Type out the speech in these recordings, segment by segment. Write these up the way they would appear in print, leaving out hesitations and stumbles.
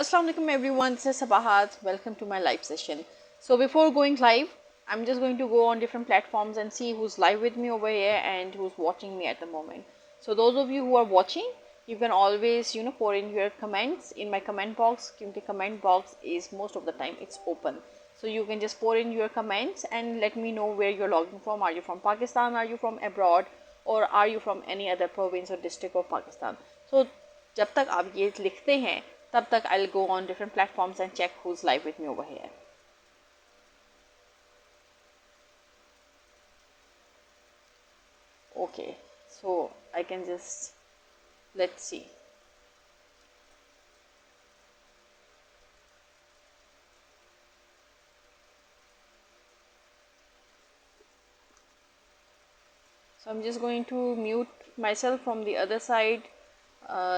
Assalamu alaikum everyone, this is Sabahat. Welcome to my live session. So before going live, I'm just going to go on different platforms and see who's live with me over here and who's watching me at the moment. So those of you who are watching, you can always pour in your comments in my comment box, because comment box is most of the time it's open. So you can just pour in your comments and let me know where you're logging from. Are you from Pakistan? Are you from abroad? Or are you from any other province or district of Pakistan? So जब तक आप ये लिखते हैं तब तक I'll go on different platforms and check who's live with me over here. Okay, so I can just, let's see. So I'm just going to mute myself from the other side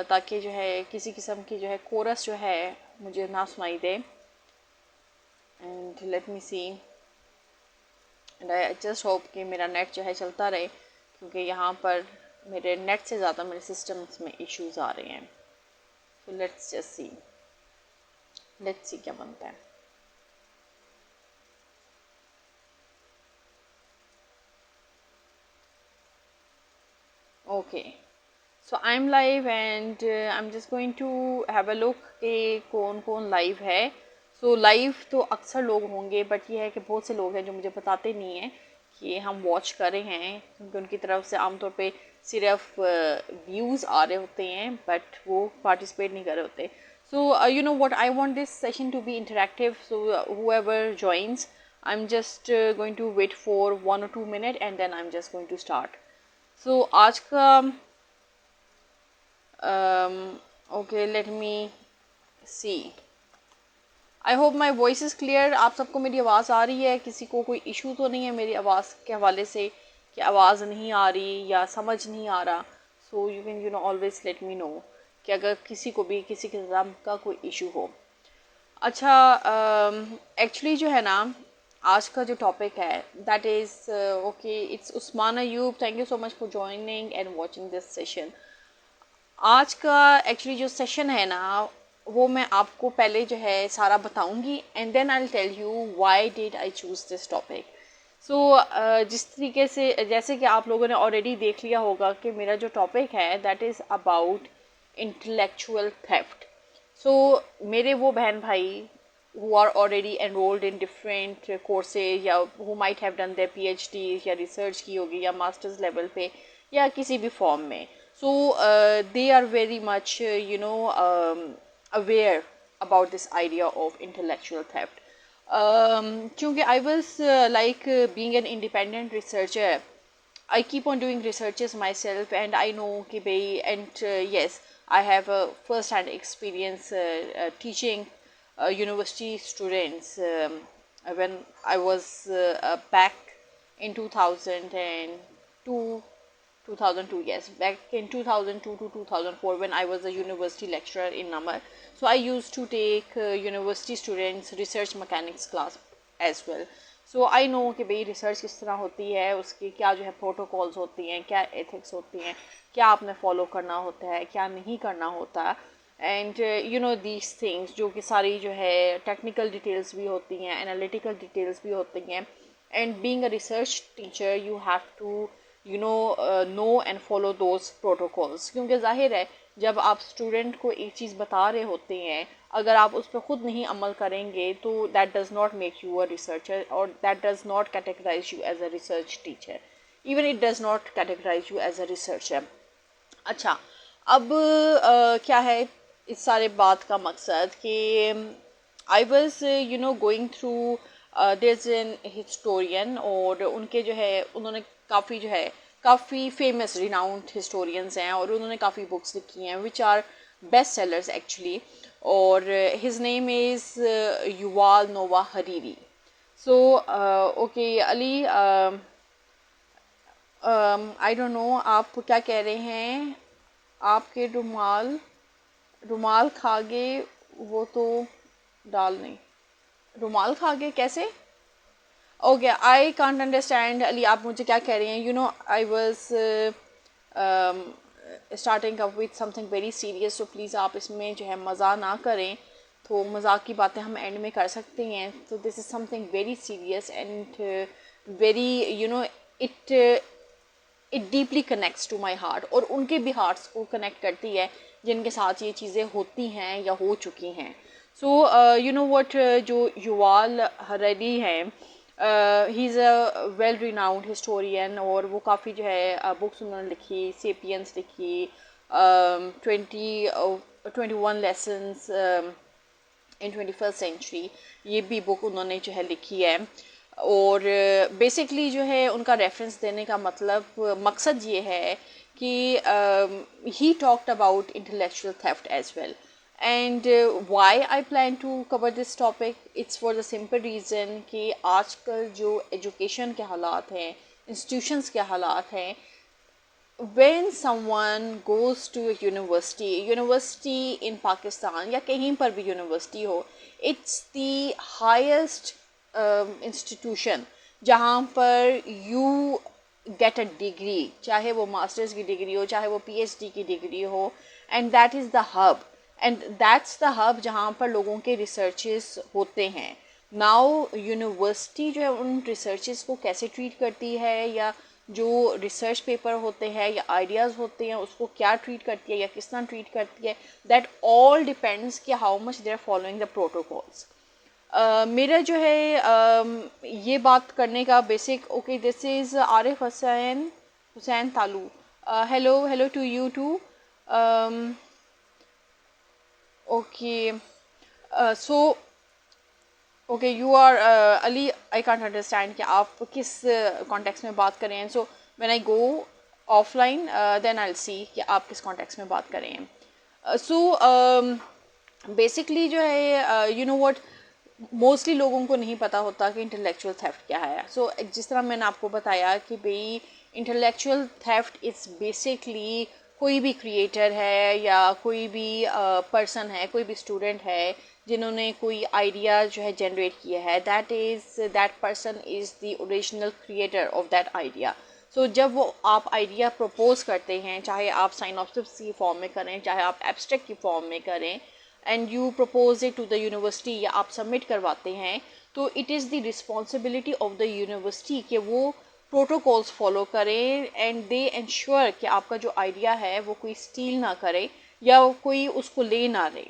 ताकि जो है किसी किस्म की जो है coarse जो है मुझे ना सुनाई दे. And let me see. And I just hope कि मेरा नेट जो है चलता रहे, क्योंकि यहाँ पर मेरे नेट से ज़्यादा मेरे सिस्टम्स में इश्यूज आ रहे हैं. So let's just see. Let's see क्या बनता है. Okay. So I'm live and I'm just going to have a look कि कौन कौन लाइव है. So लाइव तो अक्सर लोग होंगे, बट ये है कि बहुत से लोग हैं जो मुझे बताते नहीं हैं कि हम वॉच कर रहे हैं, क्योंकि उनकी तरफ से आमतौर पे सिर्फ व्यूज़ आ रहे होते हैं बट वो पार्टिसिपेट नहीं कर रहे होते. So you know what, I want this session to be interactive. So whoever joins, I'm just going to wait for 1 or 2 minutes and then I'm just going to start. So आज का okay, let me see. I hope my voice is clear. आप सबको मेरी आवाज़ आ रही है? किसी को कोई इशू तो नहीं है मेरी आवाज़ के हवाले से कि आवाज़ नहीं आ रही या समझ नहीं आ रहा? So you can always let me know कि अगर किसी को भी किसी किस्म का कोई इशू हो. अच्छा, एक्चुअली जो है ना, आज का जो टॉपिक है that is okay, it's Usman Ayub. Thank you so much for joining and watching this session. आज का एक्चुअली जो सेशन है ना, वो मैं आपको पहले जो है सारा बताऊंगी and then I will tell you why did I choose this topic. So जिस तरीके से, जैसे कि आप लोगों ने ऑलरेडी देख लिया होगा कि मेरा जो टॉपिक है that is about intellectual theft. So मेरे वो बहन भाई who are already enrolled in different courses या who might have done their PhDs या research की होगी या मास्टर्स लेवल पे या किसी भी फॉर्म में. So they are very much aware about this idea of intellectual theft. क्योंकि I was being an independent researcher, I keep on doing researches myself and I know कि भाई, and yes, I have a first-hand experience teaching university students when I was back in 2002, yes, back in 2002 to 2004 when I was a university lecturer in Namar. So I used to take university students research mechanics class as well. So I know कि भाई research किस तरह होती है, उसकी क्या जो है प्रोटोकॉल्स होती हैं, क्या एथिक्स होती हैं, क्या आपने फॉलो करना होता है, क्या नहीं करना होता. एंड दीज थिंग्स जो कि सारी जो है टेक्निकल डिटेल्स भी होती हैं, एनालिटिकल डिटेल्स भी होती हैं. And being a research teacher you have to know and follow those protocols, क्योंकि जाहिर है जब आप स्टूडेंट को एक चीज़ बता रहे होते हैं, अगर आप उस पर ख़ुद नहीं अमल करेंगे तो that does not make you a researcher or that does not categorize you as a research teacher. Even it does not categorize you as a researcher. अच्छा, अब क्या है इस सारे बात का मकसद कि I was going through there's an historian, और उनके जो है उन्होंने काफ़ी जो है काफ़ी फेमस रिनाउंड हिस्टोरियंस हैं और उन्होंने काफ़ी बुक्स लिखी हैं which are best sellers actually. और his name is Yuval Noah Harari. So okay Ali, I don't know आप क्या कह रहे हैं. आपके रुमाल खा गए वो तो डाल नहीं. रुमाल खा गए कैसे? Okay, I can't understand Ali, आप मुझे क्या कह रहे हैं. I was starting up with something very serious, so please आप इसमें जो है मज़ा ना करें तो मजाक की बातें हम एंड में कर सकते हैं. तो this is something very serious and very it deeply connects to my heart, और उनके भी हार्ट्स को कनेक्ट करती है जिनके साथ ये चीज़ें होती हैं या हो चुकी हैं. सो यू नो व्हाट, जो युवाल हररी हैं, he is a well renowned historian, और वो काफ़ी जो है बुक्स उन्होंने लिखी, सेपियंस लिखी, 21 लेसन्स इन 21st सेंचुरी, ये भी बुक उन्होंने जो है लिखी है. और बेसिकली जो है उनका रेफरेंस देने का मकसद ये है कि he talked about intellectual theft as well. And why I plan to cover this topic, it's for the simple reason कि आजकल जो एजुकेशन के हालात हैं, इंस्टीट्यूशंस के हालात हैं, when someone goes to a university in Pakistan या कहीं पर भी यूनिवर्सिटी हो, it's the highest institution जहाँ पर you get a degree, चाहे वो मास्टर्स की डिग्री हो, चाहे वो PhD की डिग्री हो, and that is the hub, and that's the hub जहाँ पर लोगों के रिसर्चेस होते हैं. नाउ यूनिवर्सिटी जो है उन रिसर्चेस को कैसे ट्रीट करती है, या जो रिसर्च पेपर होते हैं या आइडियाज़ होते हैं उसको क्या ट्रीट करती है या किस तरह ट्रीट करती है, दैट ऑल डिपेंड्स कि how much they are following the protocols. मेरा जो है ये बात करने का basic, okay, this is Arif Hussain Talu. Hello to you too. Okay, so okay, you are Ali, I can't understand कि आप किस कॉन्टेक्स्ट में बात कर रहे हैं. So when I go offline then I will see कि आप किस कॉन्टेक्स्ट में बात कर रहे हैं. सो बेसिकली जो है यू नो व्हाट, मोस्टली लोगों को नहीं पता होता कि इंटेलेक्चुअल थेफ्ट क्या है. सो जिस तरह मैंने आपको बताया कि भाई इंटेलेक्चुअल थेफ्ट इज़ बेसिकली कोई भी क्रिएटर है या कोई भी पर्सन है, कोई भी स्टूडेंट है जिन्होंने कोई आइडिया जो है जनरेट किया है, that person is the original creator of that idea. So जब वो आप आइडिया प्रपोज करते हैं, चाहे आप साइनॉप्सिस की फॉर्म में करें, चाहे आप एब्स्ट्रैक्ट की फॉर्म में करें, and you propose it to the university या आप सबमिट करवाते हैं, तो it is the responsibility of the university कि वो प्रोटोकॉल्स फॉलो करें एंड दे इंश्योर कि आपका जो आइडिया है वो कोई स्टील ना करे या कोई उसको ले ना ले.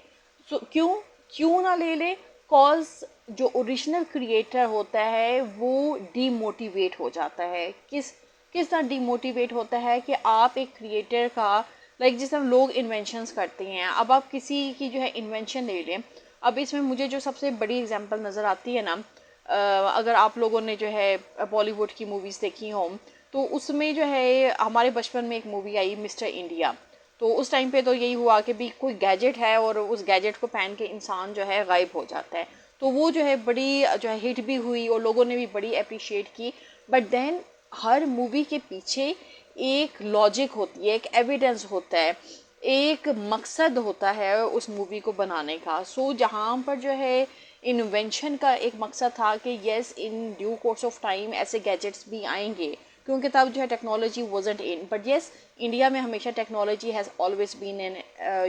सो क्यों ना ले कॉज जो ओरिजिनल क्रिएटर होता है वो डीमोटिवेट हो जाता है. किस तरह डीमोटिवेट होता है कि आप एक क्रिएटर का, लाइक जिस तरह लोग इन्वेंशंस करते हैं, अब आप किसी की जो है इन्वेंशन ले लें. अब इसमें मुझे जो सबसे बड़ी एग्जांपल नज़र आती है ना, अगर आप लोगों ने जो है बॉलीवुड की मूवीज़ देखी हों तो उसमें जो है हमारे बचपन में एक मूवी आई मिस्टर इंडिया. तो उस टाइम पे तो यही हुआ कि भी कोई गैजेट है और उस गैजेट को पहन के इंसान जो है गायब हो जाता है. तो वो जो है बड़ी जो है हिट भी हुई और लोगों ने भी बड़ी अप्रिशिएट की. बट देन हर मूवी के पीछे एक लॉजिक होती है, एक एविडेंस होता है, एक मकसद होता है उस मूवी को बनाने का. सो जहाँ पर जो है इन्वेंशन का एक मकसद था कि yes in due course of time ऐसे गैजेट्स भी आएंगे, क्योंकि तब जो है technology wasn't in. But yes India में हमेशा technology has always been in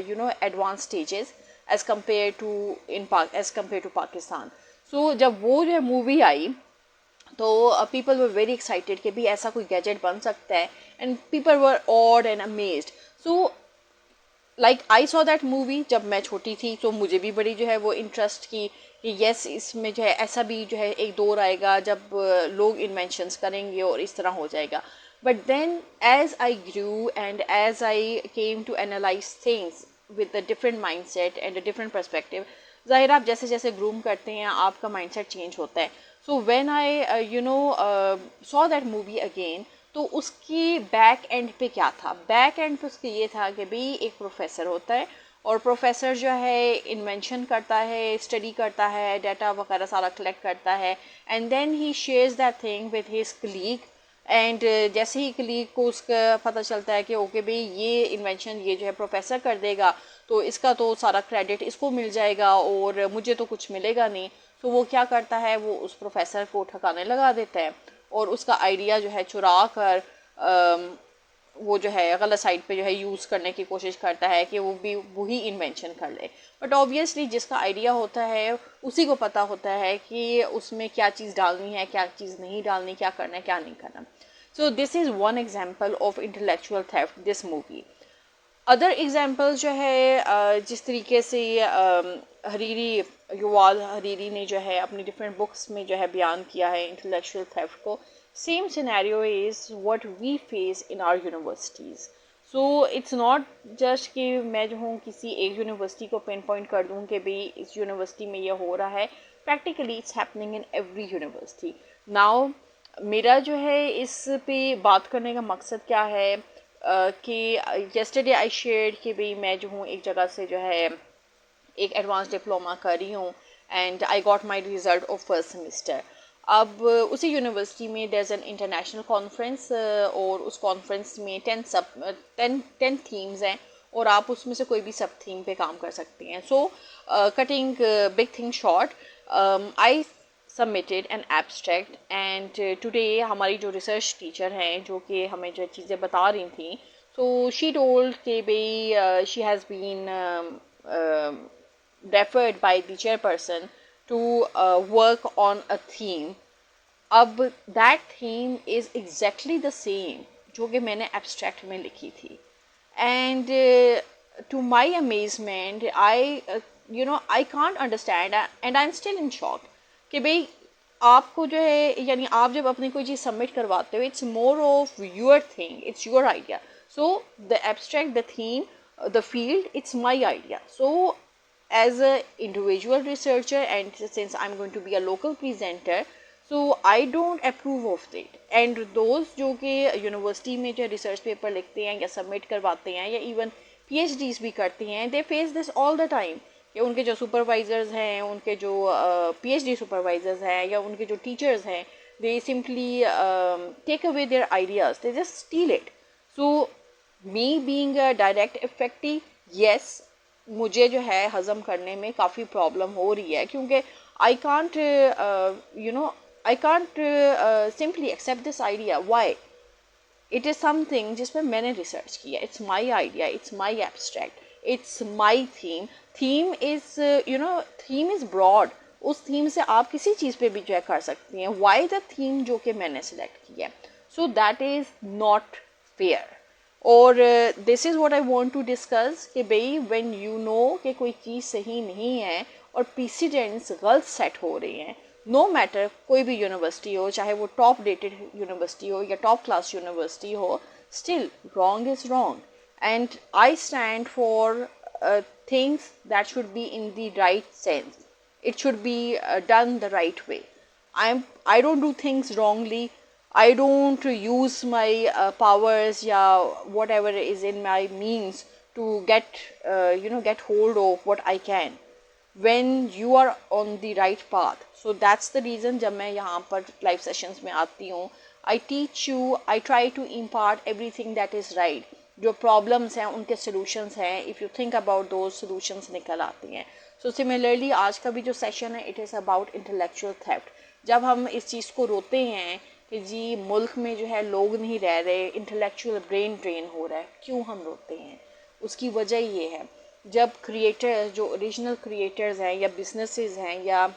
you know advance stages as compare to Pakistan. So जब वो जो है मूवी आई तो पीपल वर वेरी एक्साइटेड कि भी ऐसा कोई गैजेट बन सकता है, and people were odd and amazed. So like I saw that movie जब मैं छोटी थी, तो मुझे भी बड़ी जो है वो इंटरेस्ट की कि येस इसमें जो है ऐसा भी जो है एक दौर आएगा जब लोग इन्वेंशंस करेंगे और इस तरह हो जाएगा. But then as I grew and as I came to analyse things with a different mind set and a different perspective, ज़ाहिर आप जैसे जैसे ग्रूम करते हैं आपका माइंड सेट चेंज होता है. सो when I you know saw that movie again, तो उसकी बैक एंड पे क्या था, बैक एंड पे उसके ये था कि भाई एक प्रोफेसर होता है और प्रोफेसर जो है इन्वेंशन करता है, स्टडी करता है, डाटा वगैरह सारा कलेक्ट करता है, and then he shares that thing with his colleague. And जैसे ही कलीग को उसका पता चलता है कि ओके भाई ये इन्वेंशन ये जो है प्रोफेसर कर देगा तो इसका तो सारा क्रेडिट इसको मिल जाएगा और मुझे तो कुछ मिलेगा नहीं. तो वो क्या करता है, वो उस प्रोफेसर को ठकाने लगा देता है और उसका आइडिया जो है चुरा कर वो जो है गलत साइड पे जो है यूज़ करने की कोशिश करता है कि वो भी वही इन्वेंशन कर ले। बट ऑब्वियसली जिसका आइडिया होता है उसी को पता होता है कि उसमें क्या चीज़ डालनी है, क्या चीज़ नहीं डालनी, क्या करना है, क्या नहीं करना। सो this is one example of intellectual theft, this movie. Other examples जो है जिस तरीके से हरीरी, युवाल हरीरी ने जो है अपनी डिफरेंट बुक्स में जो है बयान किया है इंटेलेक्चुअल थेफ्ट को, same scenario is what we face in our universities. So it's not just कि मैं जो हूँ किसी एक यूनिवर्सिटी को पिन पॉइंट कर दूँ कि भाई इस यूनिवर्सिटी में ये हो रहा है, practically it's happening in every university now. मेरा जो है इस पे बात करने का मकसद क्या है कि येस्टरडे आई शेयर कि भाई मैं जो हूँ एक जगह से जो है एक एडवांस डिप्लोमा कर रही हूँ and I got my result of first semester. अब उसी यूनिवर्सिटी में there is an international conference और उस कॉन्फ्रेंस में 10 थीम्स हैं और आप उसमें से कोई भी सब थीम पे काम कर सकते हैं। सो cutting big thing short, I submitted an abstract and today हमारी जो रिसर्च टीचर हैं जो कि हमें जो चीज़ें बता रही थी, सो शी टोल्ड कि भाई she has been referred by the chairperson to work on a theme. अब that theme is exactly the same जो कि मैंने abstract में लिखी थी and to my amazement I can't understand and I'm still in shock कि भाई आपको जो है यानी आप जब अपनी कोई चीज़ सबमिट करवाते हो it's more of your thing, it's your idea. So the abstract, the theme, the field, it's my idea. So as a individual researcher and since I'm going to be a local presenter, so I don't approve of it. And those जो कि university में जो research paper लिखते हैं या submit करवाते हैं या इवन PhDs भी करते हैं, they face this all the time कि उनके जो सुपरवाइजर्स हैं, उनके जो PhD सुपरवाइजर्स हैं या उनके जो टीचर्स हैं, they simply take away their ideas, they just steal it. So me being a direct affectee, yes, मुझे जो है हज़म करने में काफ़ी प्रॉब्लम हो रही है क्योंकि I can't I can't simply accept this idea. Why? It is something जिस पर मैंने रिसर्च किया, it's my idea, it's my abstract, it's my theme. Theme is theme is broad, उस थीम से आप किसी चीज़ पे भी जो है कर सकती हैं। वाई द थीम जो कि मैंने सेलेक्ट किया, so that is not fair. और this is what I want to discuss कि भाई व्हेन यू नो कि कोई चीज़ सही नहीं है और प्रेसिडेंट्स गलत सेट हो रहे हैं, नो मैटर कोई भी यूनिवर्सिटी हो, चाहे वो टॉप रेटेड यूनिवर्सिटी हो या टॉप क्लास यूनिवर्सिटी हो, still wrong is wrong and I stand for things that should be in the right sense, it should be done the right way. I don't do things wrongly. I don't use my powers whatever is in my means to get hold of what I can when you are on the right path. So that's the reason जब मैं यहाँ पर live sessions में आती हूँ, I teach you, I try to impart everything that is right. जो problems हैं उनके सॉल्यूशंस हैं, if you think about those solutions निकल आती हैं। सो सिमिलरली आज का भी जो सेशन है it is about intellectual theft. जब हम इस चीज़ को रोते हैं कि जी मुल्क में जो है लोग नहीं रह रहे, इंटेलेक्चुअल ब्रेन ड्रेन हो रहा है, क्यों हम रोते हैं? उसकी वजह ये है, जब क्रिएटर्स जो ओरिजिनल क्रिएटर्स हैं या बिजनेसेस हैं या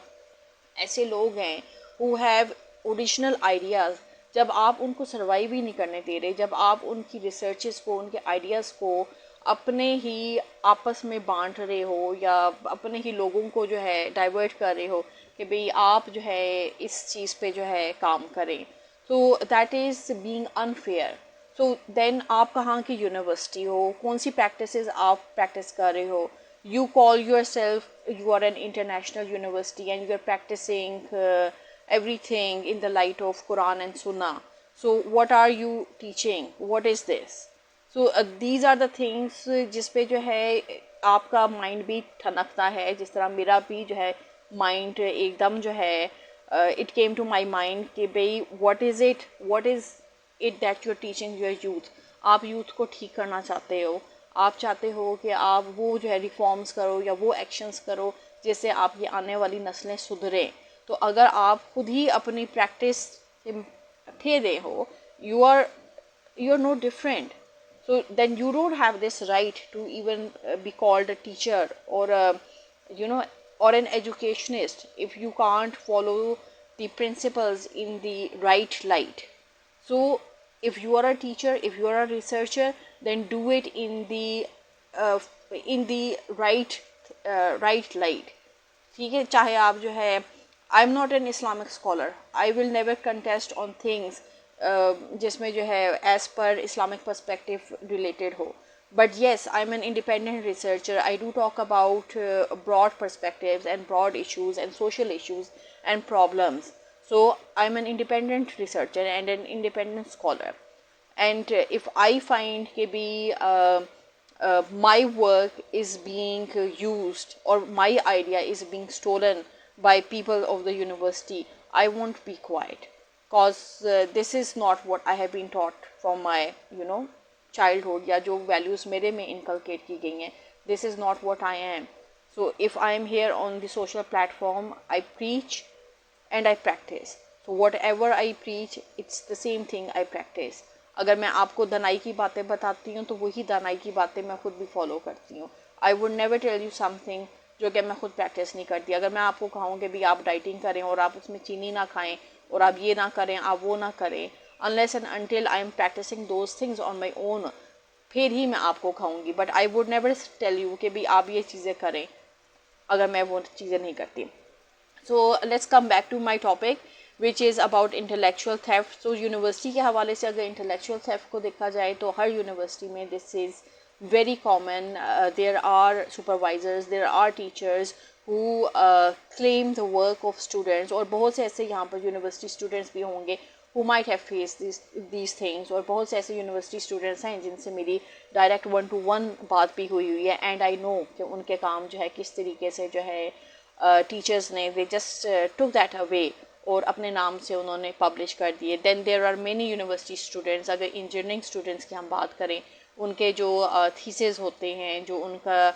ऐसे लोग हैं हु हैव ओरिजिनल आइडियाज़, जब आप उनको सर्वाइव ही नहीं करने दे रहे, जब आप उनकी रिसर्चेस को, उनके आइडियाज़ को अपने ही आपस में बांट रहे हो या अपने ही लोगों को जो है डाइवर्ट कर रहे हो कि भाई आप जो है इस चीज़ पे जो है काम करें, तो that is being unfair. So then आप कहाँ की यूनिवर्सिटी हो, कौन सी प्रैक्टिसेस आप प्रैक्टिस कर रहे हो? You call yourself, you are an international university and you are practicing everything in the light of Quran and Sunnah. So what are you teaching? What is this? So these are the things जिस पे जो है आपका mind भी ठनकता है, जिस तरह मेरा भी जो है माइंड एकदम जो है it came to my mind कि भाई what is it that you are teaching your youth? आप यूथ को ठीक करना चाहते हो, आप चाहते हो कि आप वो जो है रिफॉर्म्स करो या वो एक्शंस करो जिससे आपकी आने वाली नस्लें सुधरें। तो अगर आप खुद ही अपनी प्रैक्टिस ठे रहे हो, you are no different. So then you don't have this right to even be called a teacher or a, or an educationist if you can't follow the principles in the right light. So if you are a teacher, if you are a researcher, then do it uh, in the right light. ठीक है, चाहे आप जो है, I am not an Islamic scholar, I will never contest on things जिसमें जो है as per Islamic perspective related हो. But yes, I'm an independent researcher. I do talk about broad perspectives and broad issues and social issues and problems. So I'm an independent researcher and an independent scholar. And if I find that my work is being used or my idea is being stolen by people of the university, I won't be quiet, because this is not what I have been taught from my childhood, या जो values मेरे में inculcate की गई हैं. This is not what I am. So if I am here on the social platform, I preach and I practice. So whatever I preach, it's the same thing I practice. अगर मैं आपको दानाई की बातें बताती हूँ तो वही दानाई की बातें मैं खुद भी फॉलो करती हूँ. I would never tell you something जो कि मैं खुद प्रैक्टिस नहीं करती. अगर मैं आपको कहूँ कि भी आप डाइटिंग करें और आप उसमें चीनी ना खाएं और आप ये ना करें, आप वो ना करें, unless and until I am practicing those things on my own, फिर ही मैं आपको खाऊंगी. But I would never tell you कि भी आप ये चीज़ें करें अगर मैं वो चीज़ें नहीं करती. So let's come back to my topic which is about intellectual theft. So university के हवाले से अगर इंटेलेक्चुअल थेफ्ट को देखा जाए तो हर यूनिवर्सिटी में this is very common. There are supervisors, there are teachers who claim the work of students, और बहुत से ऐसे यहाँ पर यूनिवर्सिटी स्टूडेंट्स भी होंगे who might have faced these things, और बहुत से ऐसे यूनिवर्सिटी स्टूडेंट्स हैं जिनसे मेरी डायरेक्ट 1-to-1 बात भी हुई है. एंड आई नो कि उनके काम जो है किस तरीके से जो है टीचर्स ने they just took that away और अपने नाम से उन्होंने पब्लिश कर दिए. Then there are many university students, अगर इंजीनियरिंग स्टूडेंट्स की हम बात करें, उनके जो थीसिस होते हैं, जो उनका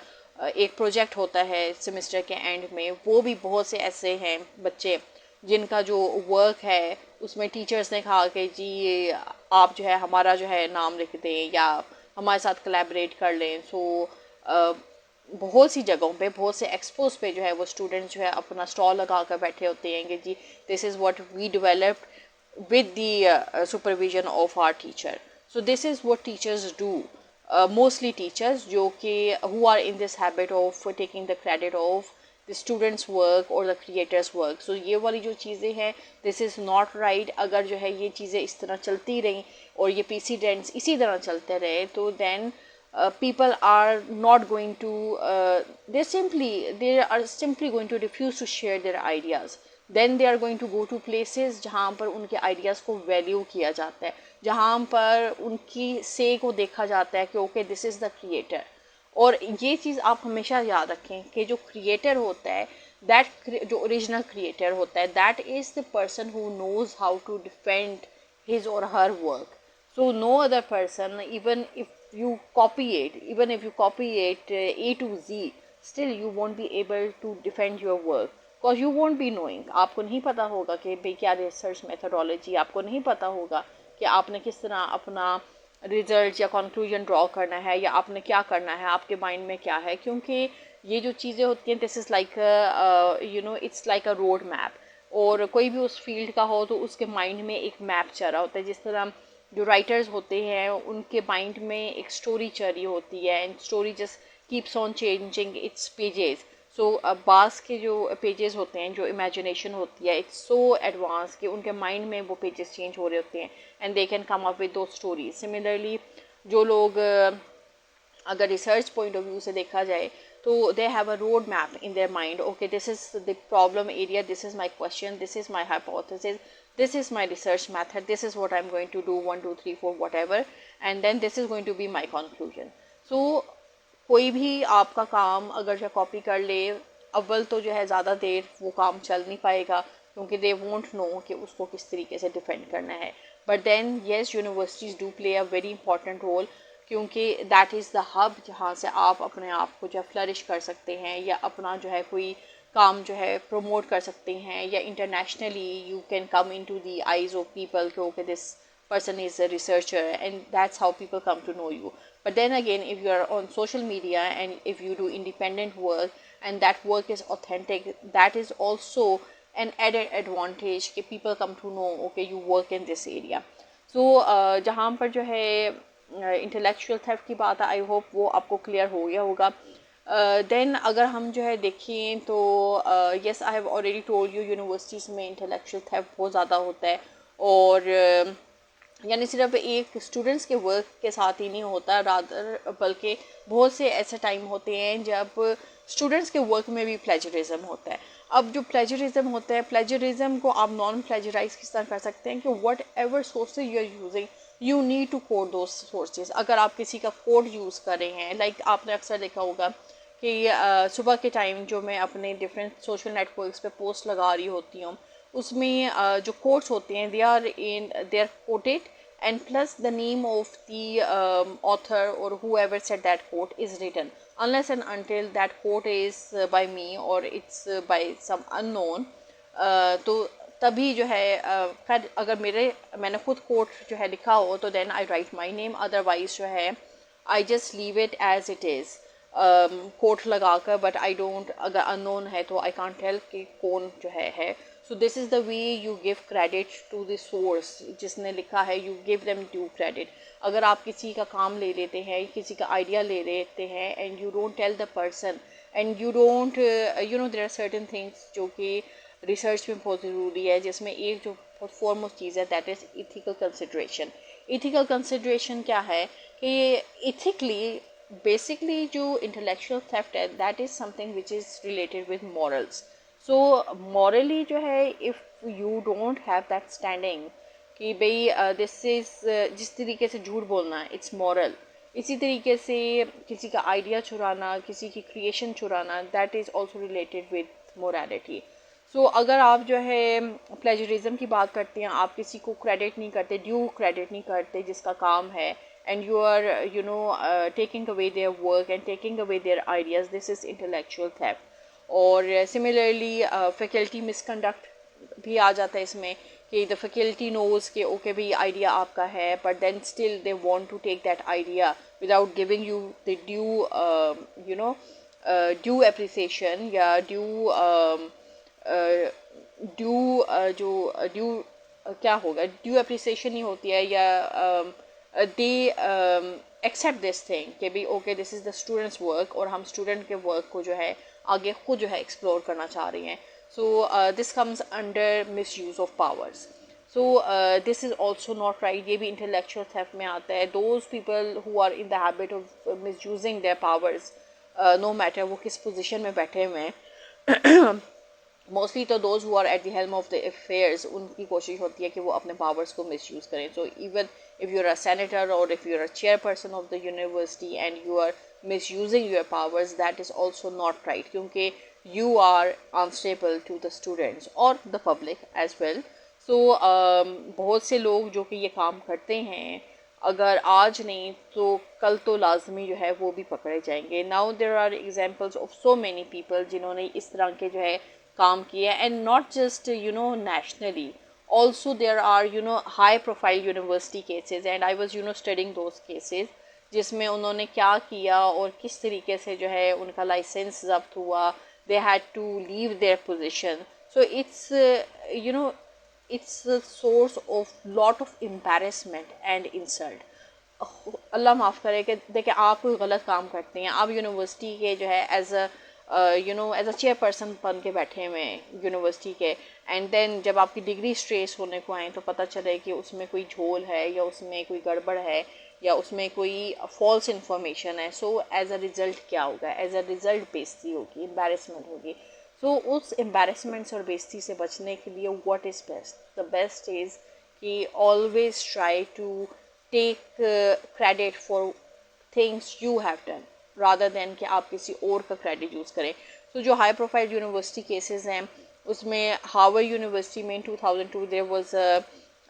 एक प्रोजेक्ट होता है सेमेस्टर के एंड में, वो भी बहुत से ऐसे हैं बच्चे जिनका जो वर्क है उसमें टीचर्स ने कहा कि जी ये आप जो है हमारा जो है नाम लिख दें या हमारे साथ कोलैबोरेट कर लें. सो बहुत सी जगहों पे, बहुत से एक्सपोज पे जो है वो स्टूडेंट्स जो है अपना स्टॉल लगा कर बैठे होते हैं कि जी this is what we developed with the supervision of our teacher. So this is what teachers do, mostly teachers जो कि who are in this habit of taking the credit of the students work or the creators work. So ये वाली जो चीज़ें हैं, this is not right. अगर जो है ये चीज़ें इस तरह चलती रहीं और ये precedents इसी तरह चलते रहे तो then people are not going to they are simply going to refuse to share their ideas. Then they are going to go to places जहाँ पर उनके आइडियाज़ को वैल्यू किया जाता है, जहाँ पर उनकी से को देखा जाता है कि okay this is the creator. और ये चीज़ आप हमेशा याद रखें कि जो क्रिएटर होता है, दैट जो ओरिजिनल क्रिएटर होता है, that is the person who knows how to defend his or her work. So no other person, even if you copy it A to Z, still you won't be able to defend your work. Because you won't be knowing, आपको नहीं पता होगा कि भाई क्या research methodology, आपको नहीं पता होगा कि आपने किस तरह अपना रिजल्ट या कंक्लूजन ड्रॉ करना है या आपने क्या करना है, आपके माइंड में क्या है. क्योंकि ये जो चीज़ें होती हैं, this is like it's like a road map. और कोई भी उस फील्ड का हो तो उसके माइंड में एक मैप चल रहा होता है. जिस तरह जो राइटर्स होते हैं उनके माइंड में एक स्टोरी चल रही होती है, and story just keeps on changing its pages. So बास के जो पेजेस होते हैं, जो इमेजिनेशन होती है, इट्स सो एडवांस कि उनके माइंड में वो पेजेस चेंज हो रहे होते हैं and they can come up with दो स्टोरीज. सिमिलरली जो लोग अगर रिसर्च पॉइंट ऑफ व्यू से देखा जाए तो they have a road map in their mind. Okay this is the problem area, this is my question, this is my hypothesis, this is my research method, this is what I'm going to do, 1 2 3 4 whatever, and then this is going to be my conclusion. So कोई भी आपका काम अगर जो copy कर ले, अव्वल तो जो है ज़्यादा देर वो काम चल नहीं पाएगा क्योंकि दे वोंट नो कि उसको किस तरीके से डिफेंड करना है. But then yes, universities do play a very important role, क्योंकि दैट इज़ द हब जहाँ से आप अपने आप को जो है फ्लरिश कर सकते हैं या अपना जो है कोई काम जो है प्रमोट कर सकते हैं, या internationally you can come into the eyes of people कि okay this person is a researcher, and that's how people come to know you. But then again, if you are on social media and if you do independent work and that work is authentic, that is also an added advantage कि people come to know okay you work in this area. So जहाँ पर जो है intellectual theft की बात है, I hope वो आपको क्लियर हो गया होगा. देन अगर हम जो है देखें तो yes I have already told you, universities में इंटेलेक्चुअल थेफ्ट बहुत ज़्यादा होता है. और यानी सिर्फ एक स्टूडेंट्स के वर्क के साथ ही नहीं होता, रादर बल्कि बहुत से ऐसे टाइम होते हैं जब स्टूडेंट्स के वर्क में भी प्लेजरिज्म होता है. अब जो प्लेजरिज्म होता है, प्लेजरिज्म को आप नॉन प्लेजराइज किस तरह कर सकते हैं कि whatever sources you are using you need to quote those sources. अगर आप किसी का कोड यूज़ कर रहे हैं, लाइक आपने अक्सर देखा होगा कि सुबह के टाइम जो मैं अपने डिफरेंट सोशल नेटवर्क्स पे पोस्ट लगा रही होती हूँ, उसमें जो कोट्स होते हैं they are quoted and plus the name of the author or whoever said that quote is written, unless and until that quote is by me or it's by some unknown. तो तभी जो है खैर अगर मैंने खुद कोट जो है लिखा हो तो then I write my name, otherwise जो है I just leave it as it is quote लगा कर. बट आई डोंट, अगर अननोन है तो आई कांट टेल कि कौन जो है. So this is the way you give credit to the source. जिसने लिखा है you give them due credit. अगर आप किसी का काम ले लेते हैं, किसी का आइडिया ले लेते हैं and you don't tell the person and you don't there are certain things जो कि रिसर्च में बहुत ज़रूरी है, जिसमें एक जो फॉरमोस्ट चीज़ है that is ethical consideration. Ethical consideration क्या है कि इथिकली बेसिकली जो इंटेलेक्चुअल थेफ्ट है that is something which is related with morals. So morally जो है if you don't have that standing कि भाई दिस इज़ जिस तरीके से झूठ बोलना है इट्स मॉरल, इसी तरीके से किसी का आइडिया चुराना, किसी की क्रिएशन चुराना, that is also related with morality. So अगर आप जो है प्लेजरिज्म की बात करते हैं, आप किसी को क्रेडिट नहीं करते, ड्यू क्रेडिट नहीं करते जिसका काम है, and you are taking away their work and taking away their ideas, this is intellectual theft. और सिमिलरली फैकल्टी मिसकंडक्ट भी आ जाता है इसमें कि द फैकल्टी नोज़ कि ओके भाई आइडिया आपका है, but then still they want to take that idea without giving you the due appreciation या ड्यू क्या होगा, ड्यू एप्रिसिएशन ही होती है, या दे एक्सेप्ट दिस थिंग कि भाई okay this is the students work और हम स्टूडेंट के वर्क को जो है आगे खुद जो है एक्सप्लोर करना चाह रही हैं. So this comes under misuse of powers. So this is also not right. ये भी इंटेलेक्चुअल थेफ्ट में आता है. Those people who are in the habit of misusing their powers, no matter वो किस पोजिशन में बैठे हुए हैं, मोस्टली तो those who are at the helm of the affairs, उनकी कोशिश होती है कि वो अपने पावर्स को मिस यूज़ करें. So even if you are a senator or if you are a chairperson of the university and you are misusing your powers, that is also not right, क्योंकि you are unstable to the students or the public as well. So बहुत से लोग जो कि ये काम करते हैं अगर आज नहीं तो कल तो लाजमी जो है वो भी पकड़े जाएंगे. Now there are examples of so many people जिन्होंने इस तरह के जो है काम किए, and not just nationally, also there are high profile university cases, and I was studying those cases जिसमें उन्होंने क्या किया और किस तरीके से जो है उनका लाइसेंस जब्त हुआ. They had to leave their position. So it's source of lot of embarrassment and insult. अल्लाह माफ़ करे कि देखिए आप कोई गलत काम करते हैं, आप यूनिवर्सिटी के जो है एज अ चेयरपर्सन बन के बैठे हुए हैं यूनिवर्सिटी के, एंड देन जब आपकी डिग्री स्ट्रेस होने को आए तो पता चले कि उसमें कोई झोल है या उसमें कोई गड़बड़ है या उसमें कोई फॉल्स इन्फॉर्मेशन है. सो एज अ रिज़ल्ट क्या होगा, एज अ रिज़ल्ट बेइज्जती होगी, एम्बैरेसमेंट होगी. सो उस एम्बैरेसमेंट और बेइज्जती से बचने के लिए what is best, the best is कि always try to take credit for things you have done rather than कि आप किसी और का क्रेडिट यूज़ करें. तो जो हाई प्रोफाइल यूनिवर्सिटी केसेस हैं उसमें हार्वर्ड यूनिवर्सिटी में in 2002 there was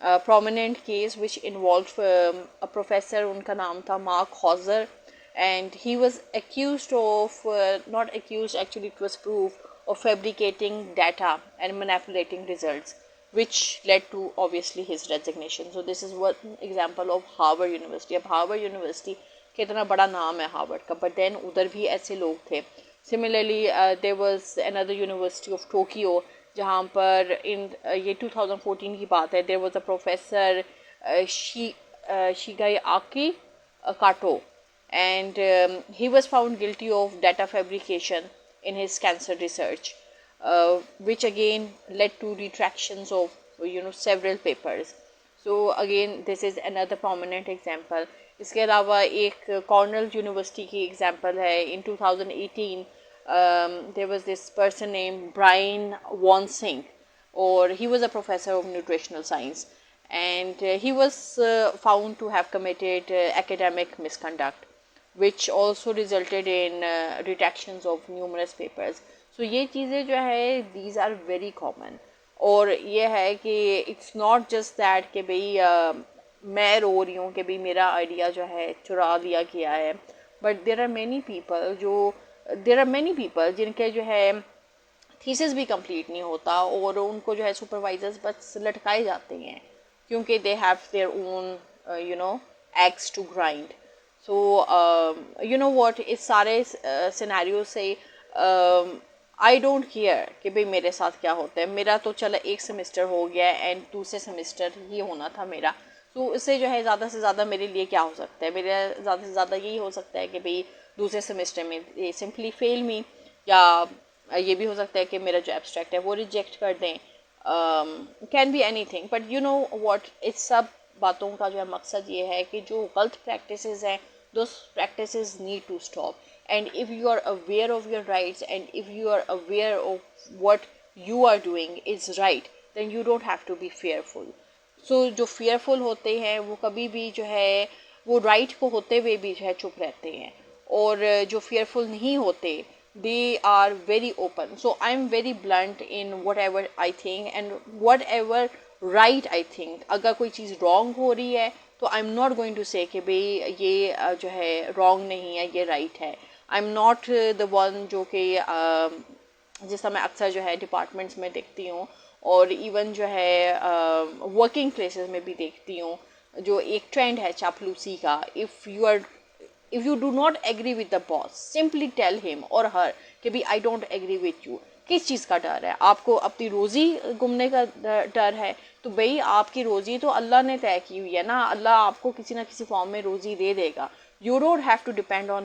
a prominent case which involved a professor, उनका नाम था mark हॉजर, and he was accused of not accused, actually it was proved of fabricating data and manipulating results. which led to obviously his resignation. So this is one example of Harvard University. अब Harvard University कितना बड़ा नाम है Harvard का, but then उधर भी ऐसे लोग थे. Similarly there was another University of Tokyo जहाँ पर ये 2014 की बात है, there was a professor Shigeaki Kato, and he was found guilty of data fabrication in his cancer research, which again led to retractions of several papers. So again this is another prominent example. इसके अलावा एक Cornell university की example है. in 2018 there was this person named Brian Wansink, or he was a professor of nutritional science, and he was found to have committed academic misconduct, which also resulted in retractions of numerous papers. So ये चीज़ें जो है these are very common. और ये है कि it's not just that कि भाई मैं रो रही हूँ कि भाई मेरा आइडिया जो है चुरा लिया गया है, but there are many people जिनके जो है थीसिस भी कंप्लीट नहीं होता और उनको जो है सुपरवाइजर्स बस लटकाए जाते हैं क्योंकि they have their own axe to grind. So what इस सारे सिनेरियो से आई डोंट केयर कि भाई मेरे साथ क्या होता है. मेरा तो चला एक सेमेस्टर हो गया एंड दूसरे सेमेस्टर ही होना था मेरा. तो इससे जो है ज़्यादा से ज़्यादा मेरे लिए क्या हो सकता है, मेरा ज़्यादा से ज़्यादा यही हो सकता है कि भाई दूसरे सेमेस्टर में ये सिंपली फेल मी, या ये भी हो सकता है कि मेरा जो एब्स्ट्रैक्ट है वो रिजेक्ट कर दें. Can be any thing. But you know what, इस सब बातों का जो है मकसद ये है कि जो गलत प्रैक्टिसेस हैं those practices need to stop. And if you are aware of your rights and if you are aware of what you are doing is right, then you don't have to be fearful. So जो fearful होते हैं वो कभी भी जो है वो right को होते हुए भी जो है चुप रहते हैं, और जो fearful नहीं होते they are very open. So I'm very blunt in whatever I think and whatever right I think. अगर कोई चीज़ wrong हो रही है तो I am not going to say कि भाई ये जो है रॉन्ग नहीं है, ये राइट है. I am not the one जो कि जिस समय अक्सर जो है डिपार्टमेंट्स में देखती हूँ और इवन जो है वर्किंग प्लेसेस में भी देखती हूँ, जो एक ट्रेंड है चापलूसी का. If you do not agree with the boss, simply tell him और हर कि भाई I don't agree with you. किस चीज़ का डर है आपको? अपनी रोज़ी गुमने का डर है? तो भाई आपकी रोज़ी तो अल्लाह ने तय की हुई है ना, अल्लाह आपको किसी ना किसी फॉर्म में रोज़ी दे देगा. You don't have to depend on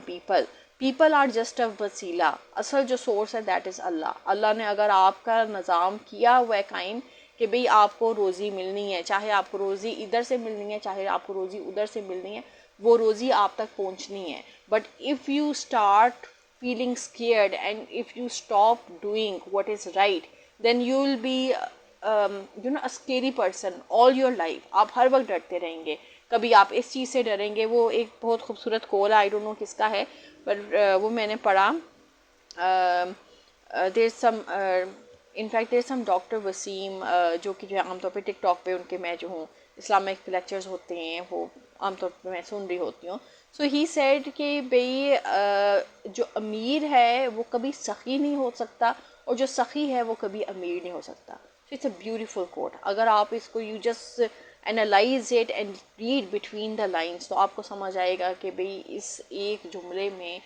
people are just a वसीला. असल जो सोर्स है दैट इज़ अल्लाह. अल्लाह ने अगर आपका निज़ाम किया हुआ है कायम कि भाई आपको रोज़ी मिलनी है, चाहे आपको रोज़ी इधर से मिलनी है चाहे आपको रोज़ी उधर से मिलनी है, वो रोज़ी आप तक पहुंचनी है. But if you start feeling scared and if you stop doing what is right, then you will be a scary person all your life. आप हर वक्त डरते रहेंगे. कभी आप इस चीज़ से डरेंगे. वो एक बहुत खूबसूरत कोल है, आई डोंट नो किसका है, पर वो मैंने पढ़ा. There some in fact there some doctor Waseem जो कि जो है आमतौर पे टिकटॉक पे उनके मैं जो हूँ इस्लामिक लेक्चर्स होते हैं वो आमतौर पे मैं सुन रही होती हूँ. सो ही सेड कि भाई जो अमीर है वो कभी सखी नहीं हो सकता और जो सखी है वो कभी अमीर नहीं हो सकता. So it's a beautiful quote. अगर आप इसको you just analyse it and read between the lines तो आपको समझ आएगा कि भाई इस एक जुमले में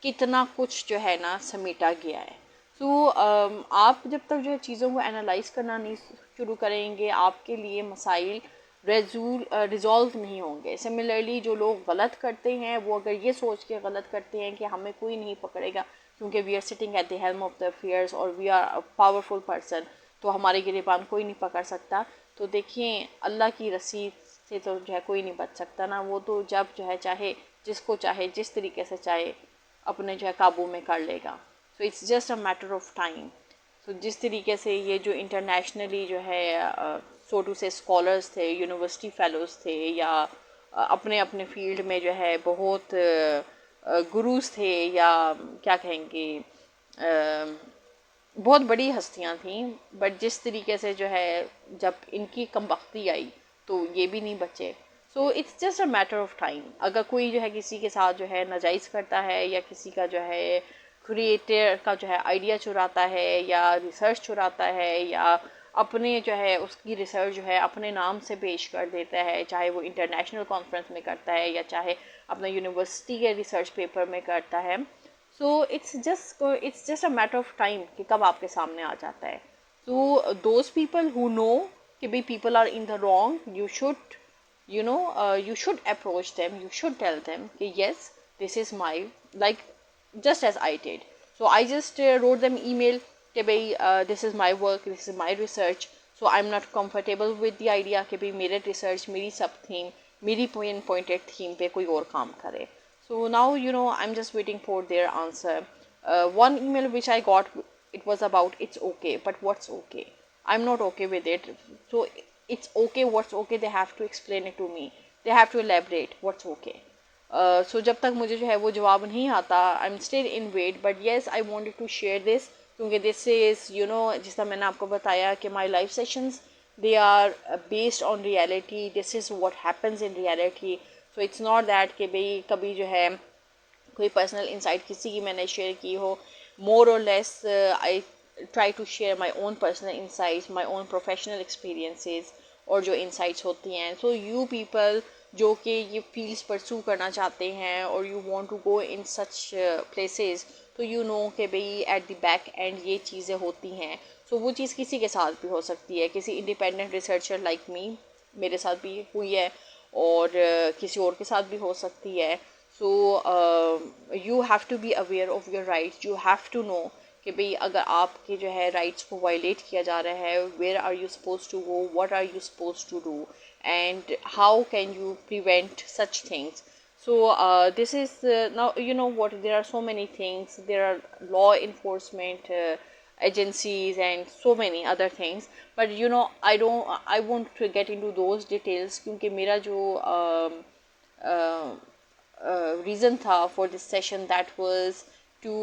कितना कुछ जो है ना समेटा गया है. सो आप जब तक जो है चीज़ों को एनालाइज करना नहीं शुरू करेंगे आपके लिए मसाइल रिजॉल्व नहीं होंगे. सिमिलरली जो लोग गलत करते हैं वो अगर ये सोच के गलत करते हैं कि हमें कोई नहीं पकड़ेगा क्योंकि we are sitting at the helm of the affairs और we are a powerful person, तो हमारे गिरेबान कोई नहीं पकड़ सकता. तो देखिए अल्लाह की रस्सी से तो जो है कोई नहीं बच सकता ना. वो तो जब जो है चाहे जिसको चाहे जिस तरीके से चाहे अपने जो है काबू में कर लेगा. So it's just a matter of time. तो जिस तरीके से ये जो इंटरनेशनली जो है सो टू से स्कॉलर्स थे, यूनिवर्सिटी फेलोज़ थे, या अपने अपने फील्ड में जो है बहुत गुरुज थे, या क्या कहेंगे बहुत बड़ी हस्तियां थीं. बट जिस तरीके से जो है जब इनकी कमबख्ती आई तो ये भी नहीं बचे. So it's just a matter of time. अगर कोई जो है किसी के साथ जो है नाजायज़ करता है या किसी का जो है क्रिएटर का जो है आइडिया चुराता है या रिसर्च चुराता है या अपने जो है उसकी रिसर्च जो है अपने नाम से पेश कर देता है, चाहे वो इंटरनेशनल कॉन्फ्रेंस में करता है या चाहे अपना यूनिवर्सिटी के रिसर्च पेपर में करता है. So it's just a matter of time कि कब आपके सामने आ जाता है. तो दोज पीपल हु नो कि भाई people are in the wrong, you should approach them, you should tell them कि yes, this is my, like just as I did. So I just wrote them email कि भाई this is my work, this is my research, so I'm not comfortable with the idea कि भाई मेरे research, मेरी सब theme, मेरी pointed theme पे कोई और काम करे. So now I'm just waiting for their answer. One email which I got, it was about it's okay, but what's okay? I'm not okay with it. So it's okay, what's okay, they have to explain it to me, they have to elaborate what's okay. So जब तक मुझे जो है वो जवाब नहीं आता, I'm still in wait, but yes, I wanted to share this क्योंकि this is जिस तरह मैंने आपको बताया कि my live sessions, they are based on reality, this is what happens in reality. So it's not that कि भाई कभी जो है कोई पर्सनल इंसाइट किसी की मैंने शेयर की हो. मोर और less I try to share my own personal insights, my own professional experiences और जो इंसाइट्स होती हैं. सो यू पीपल जो कि ये फील्ड्स परसू करना चाहते हैं और you want to go in such places, तो यू नो कि भाई एट द बैक एंड ये चीज़ें होती हैं. सो वो चीज़ किसी के साथ भी हो सकती है, किसी इंडिपेंडेंट रिसर्चर लाइक मी, मेरे साथ भी हुई है और किसी और के साथ भी हो सकती है. So you have to be aware of your rights. You have to know कि भाई अगर आपके जो है राइट्स को वायलेट किया जा रहा है, where are you supposed to go, what are you supposed to do, and how can you prevent such things. So this is now what, there are so many things, there are law enforcement agencies and so many other things, but I won't get into those details क्योंकि मेरा जो reason tha for this session, that was to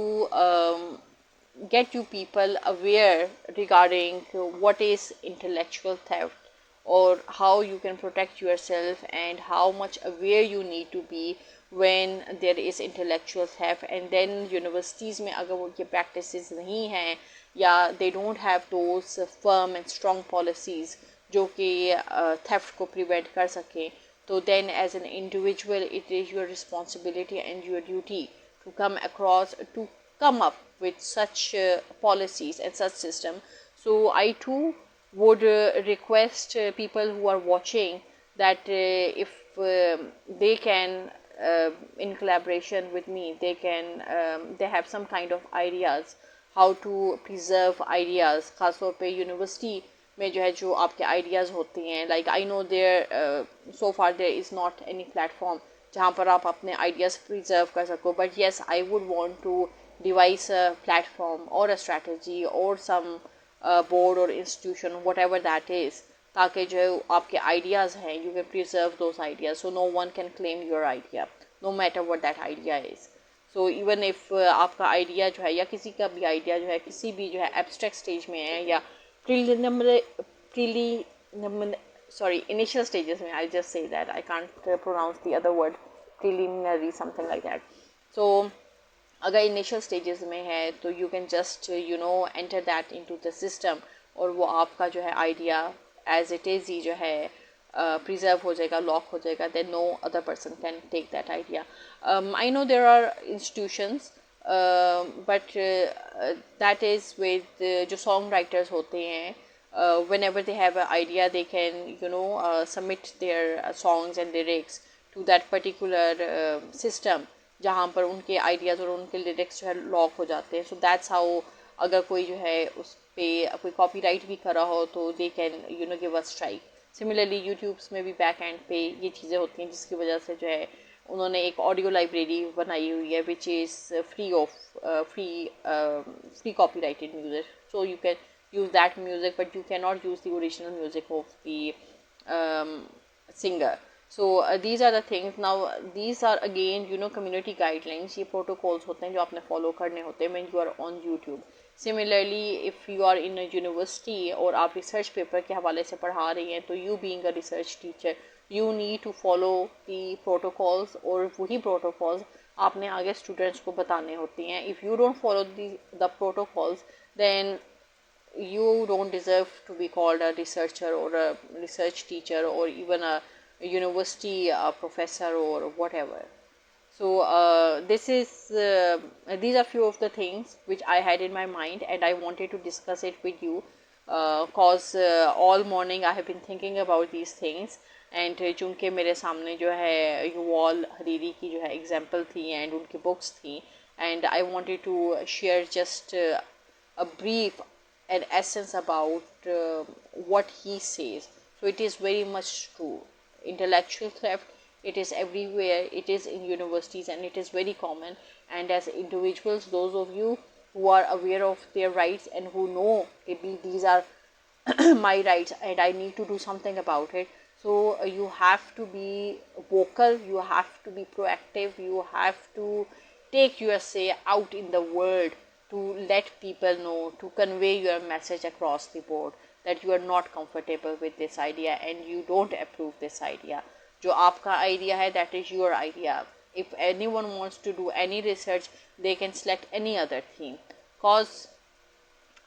get you people aware regarding what is intellectual theft or how you can protect yourself and how much aware you need to be when there is intellectual theft. And then universities में अगर वो ये practices नहीं हैं या they don't have those firm and strong policies जो कि theft को prevent कर सकें, so then as an individual it is your responsibility and your duty to come up with such policies and such system. So I too would request people who are watching that if they can in collaboration with me, they have some kind of ideas how to preserve ideas, खासतौर पे university में जो है जो आपके ideas होते हैं. Like I know there so far there is not any platform जहाँ पर आप अपने आइडियाज़ प्रिजर्व कर सको, but yes I would want to devise a platform और अ स्ट्रैटेजी और सम बोर्ड और institution whatever that is, ताकि जो आपके आइडियाज़ हैं you can preserve those ideas so no one can claim your idea no matter what that idea is. So even if आपका idea जो है या किसी का भी आइडिया जो है किसी भी जो है एब्स्ट्रैक्ट स्टेज में है या initial stages में, I'll just say that I can't pronounce the other word, preliminary something like that. So अगर initial stages में है तो you can just enter that into the system और वो आपका जो है idea as it is ही जो है preserve हो जाएगा, lock हो जाएगा, then no other person can take that idea. I know there are institutions but that is with जो song writers होते हैं, whenever they have an idea they can submit their songs and lyrics to that particular system जहाँ पर उनके ideas और उनके lyrics जो है लॉक हो जाते हैं. सो दैट्स हाउ अगर कोई जो है उस पर कोई कॉपीराइट भी करा हो तो they can give a strike. Similarly YouTubes में भी बैक एंड पे ये चीज़ें होती हैं जिसकी वजह से जो है उन्होंने एक ऑडियो लाइब्रेरी बनाई हुई है which is free copyrighted music, so you can use that music but you cannot use the original music of the singer. So these are the things. Now these are again community guidelines, ये protocols होते हैं जो आपने follow करने होते हैं when you are on YouTube. Similarly if you are in a university और आप research paper के हवाले से पढ़ा रही हैं तो you being a research teacher you need to follow the protocols और वही protocols आपने आगे students को बताने होती हैं. If you don't follow the protocols then you don't deserve to be called a researcher or a research teacher or even a university professor or whatever. So this is these are few of the things which I had in my mind, and I wanted to discuss it with you, cause all morning I have been thinking about these things. And चूँकि मेरे सामने जो है Yuval Hariri की जो है example थी and उनकी बुक्स थी, and I wanted to share just a brief and essence about what he says. So it is very much true. Intellectual theft, it is everywhere, it is in universities, and it is very common. And as individuals, those of you who are aware of their rights and who know maybe these are my rights and I need to do something about it. So you have to be vocal, you have to be proactive, you have to take your say out in the world to let people know, to convey your message across the board that you are not comfortable with this idea and you don't approve this idea. जो आपका idea है, that is your idea. If anyone wants to do any research, they can select any other theme. Cause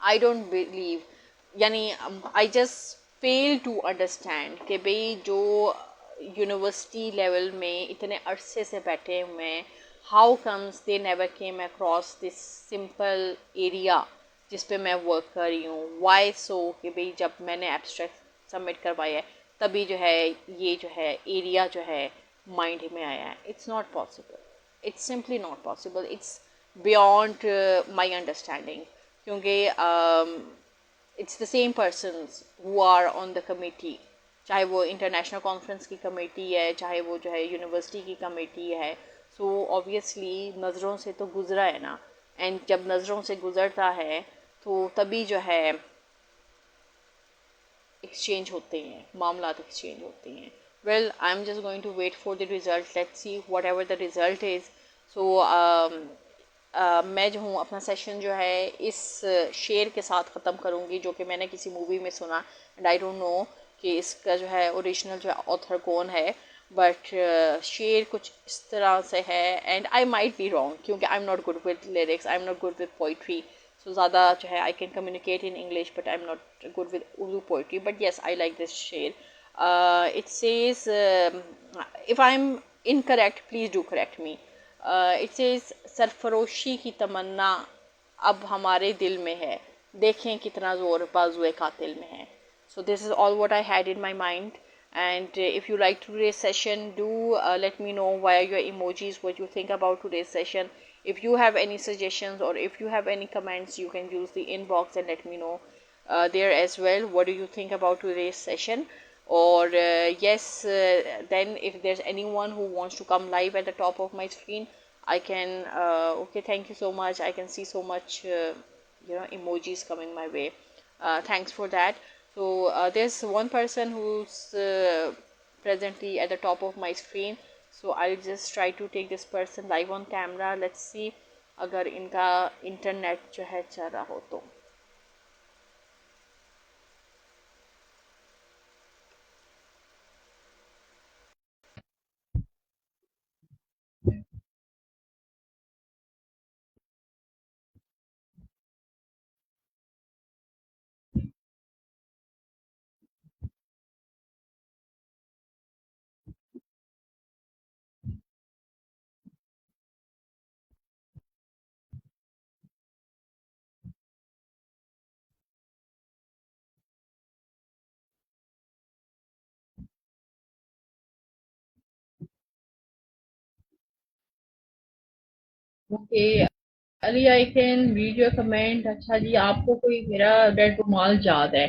I don't believe, यानी I just fail to understand कि भाई जो university level में इतने अरसे से बैठे हुए हैं, how comes they never came across this simple area जिस पे मैं वर्क कर रही हूँ. वाई सो कि भाई जब मैंने एब्स्ट्रैक्ट सबमिट करवाया है तभी जो है ये जो है एरिया जो है माइंड में आया है. It's not possible, it's simply not possible, it's beyond my understanding. क्योंकि it's the same persons who are on the committee, चाहे वो इंटरनेशनल कॉन्फ्रेंस की कमेटी है, चाहे वो जो है यूनिवर्सिटी की कमेटी है. सो ऑब्वियसली नज़रों से तो गुजरा है ना, एंड जब नज़रों से गुजरता है तो तभी जो है एक्सचेंज होते हैं, मामला एक्सचेंज होते हैं. Well, I am just going to wait for the result, let's see whatever the result is. So मैं जो हूँ अपना सेशन जो है इस शेर के साथ ख़त्म करूँगी जो कि मैंने किसी मूवी में सुना, एंड आई डोंट नो कि इसका जो है ओरिजिनल जो है ऑथर कौन है, बट शेर कुछ इस तरह से है. And I might be wrong क्योंकि I am not good with lyrics, I am not good with poetry. So ज़्यादा जो है I can communicate in English but I am not good with Urdu poetry. But yes, I like this sher. It says, if I am incorrect please do correct me. It says, सरफरोशी की तमन्ना अब हमारे दिल में है, देखें कितना ज़ोर बाजुए कातिल में है. So this is all what I had in my mind, and if you like today's session, do let me know via your emojis what you think about today's session. If you have any suggestions or if you have any comments, you can use the inbox and let me know there as well. What do you think about today's session? Or yes, then if there's anyone who wants to come live at the top of my screen, I can okay, thank you so much. I can see so much emojis coming my way. Thanks for that. So there's one person who's presently at the top of my screen, so I'll just try to take this person live on camera. Let's see अगर इनका internet जो है चल रहा हो तो. Okay, Ali I can read your comment. अच्छा जी, आपको कोई मेरा रेड रुमाल याद है?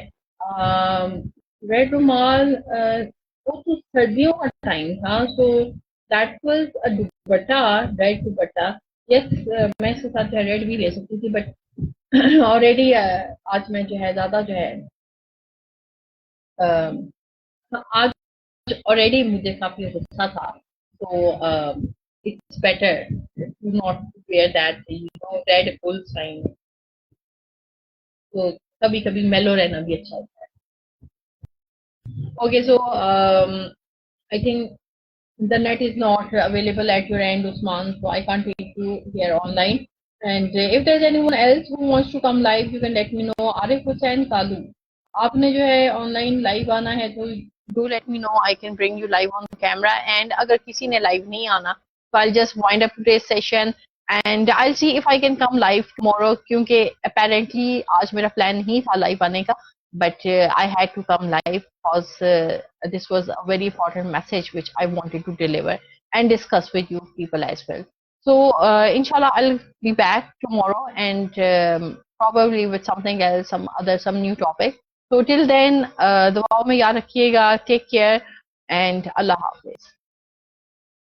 रेड रुमाल वो तो सर्दियों का टाइम था. So that was a dupatta, red dupatta. Yes, मैं इसके साथ रेड भी ले सकती थी बट ऑलरेडी आज मैं जो है ज्यादा जो है आज ऑलरेडी मुझे काफी गुस्सा था. तो it's better to not wear that, red full sign. तो कभी कभी मेलो रहना भी अच्छा होता है. Okay, so I think the net is not available at your end, Usman, so I can't take you here online. And if there's anyone else who wants to come live, you can let me know. Arif Hussain Kalu, आपने जो है online live आना है तो do let me know. I can bring you live on camera. And अगर किसी ने live नहीं आना, so I'll just wind up today's session and I'll see if I can come live tomorrow. क्योंकि apparently आज मेरा plan नहीं था live आने का, but I had to come live because this was a very important message which I wanted to deliver and discuss with you people as well. So, inshallah, I'll be back tomorrow and probably with something else, some new topic. So, till then, दुआओं में याद रखिएगा, take care and Allah Hafiz.